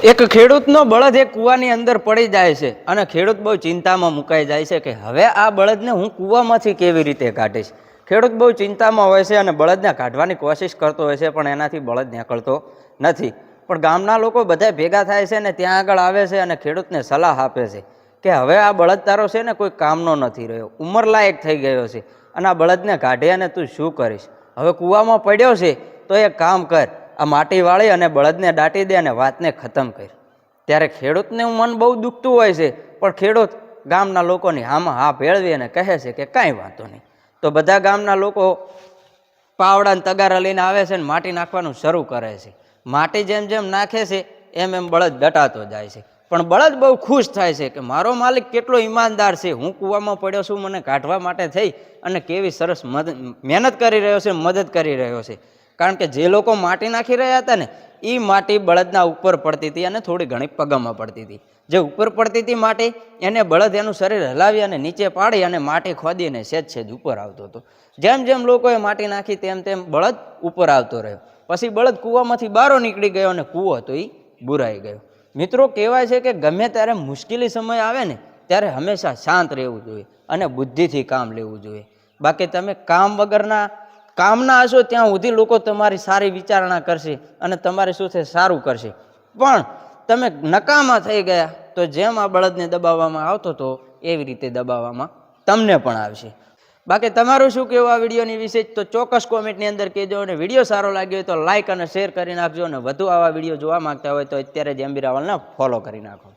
એક ખેડૂતનો બળદ એક કૂવાની અંદર પડી જાય છે અને ખેડૂત બહુ ચિંતામાં મુકાઈ જાય છે કે હવે આ બળદને હું કૂવામાંથી કેવી રીતે કાઢીશ. ખેડૂત બહુ ચિંતામાં હોય છે અને બળદને કાઢવાની કોશિશ કરતો હોય છે, પણ એનાથી બળદ નીકળતો નથી. પણ ગામના લોકો બધા ભેગા થાય છે ને ત્યાં આગળ આવે છે અને ખેડૂતને સલાહ આપે છે કે હવે આ બળદ તારો છે ને કોઈ કામનો નથી રહ્યો, ઉંમરલાયક થઈ ગયો છે અને આ બળદને કાઢે અને તું શું કરીશ? હવે કૂવામાં પડ્યો છે તો એક કામ કર, આ માટી વાળી અને બળદને દાટી દે અને વાતને ખતમ કરી. ત્યારે ખેડૂતને મન બહુ દુખતું હોય છે, પણ ખેડૂત ગામના લોકોની આમાં હા ભેળવી અને કહે છે કે કાંઈ વાંધો નહીં. તો બધા ગામના લોકો પાવડા ને તગારા લઈને આવે છે ને માટી નાખવાનું શરૂ કરે છે. માટી જેમ જેમ નાખે છે એમ એમ બળદ દટાતો જાય છે, પણ બળદ બહુ ખુશ થાય છે કે મારો માલિક કેટલો ઈમાનદાર છે, હું કૂવામાં પડ્યો છું, મને કાઢવા માટે થઈ અને કેવી સરસ મહેનત કરી રહ્યો છે, મદદ કરી રહ્યો છે. કારણ કે જે લોકો માટી નાખી રહ્યા હતા ને એ માટી બળદના ઉપર પડતી હતી અને થોડી ઘણી પગમાં પડતી હતી. જે ઉપર પડતી હતી માટી એને બળદ એનું શરીર હલાવી અને નીચે પાડી અને માટી ખોદીને સેજ ઉપર આવતો હતો. જેમ જેમ લોકોએ માટી નાખી તેમ તેમ બળદ ઉપર આવતો રહ્યો. પછી બળદ કૂવામાંથી બહાર નીકળી ગયો અને કૂવો હતો એ બુરાઈ ગયો. મિત્રો, કહેવાય છે કે ગમે ત્યારે મુશ્કેલી સમય આવે ને ત્યારે હંમેશા શાંત રહેવું જોઈએ અને બુદ્ધિથી કામ લેવું જોઈએ. બાકી તમે કામ વગરના કામના હશો ત્યાં સુધી લોકો તમારી સારી વિચારણા કરશે અને તમારે શું છે સારું કરશે, પણ તમે નકામા થઈ ગયા તો જેમ આ બળદને દબાવવામાં આવતો હતો એવી રીતે દબાવવામાં તમને પણ આવશે. બાકી તમારું શું કહેવું આ વિડીયોની વિશે તો ચોક્કસ કોમેન્ટની અંદર કહેજો, અને વિડીયો સારો લાગ્યો હોય તો લાઇક અને શેર કરી નાખજો, અને વધુ આવા વિડીયો જોવા માંગતા હોય તો અત્યારે જ એમ્બી રાવલને ફોલો કરી નાખો.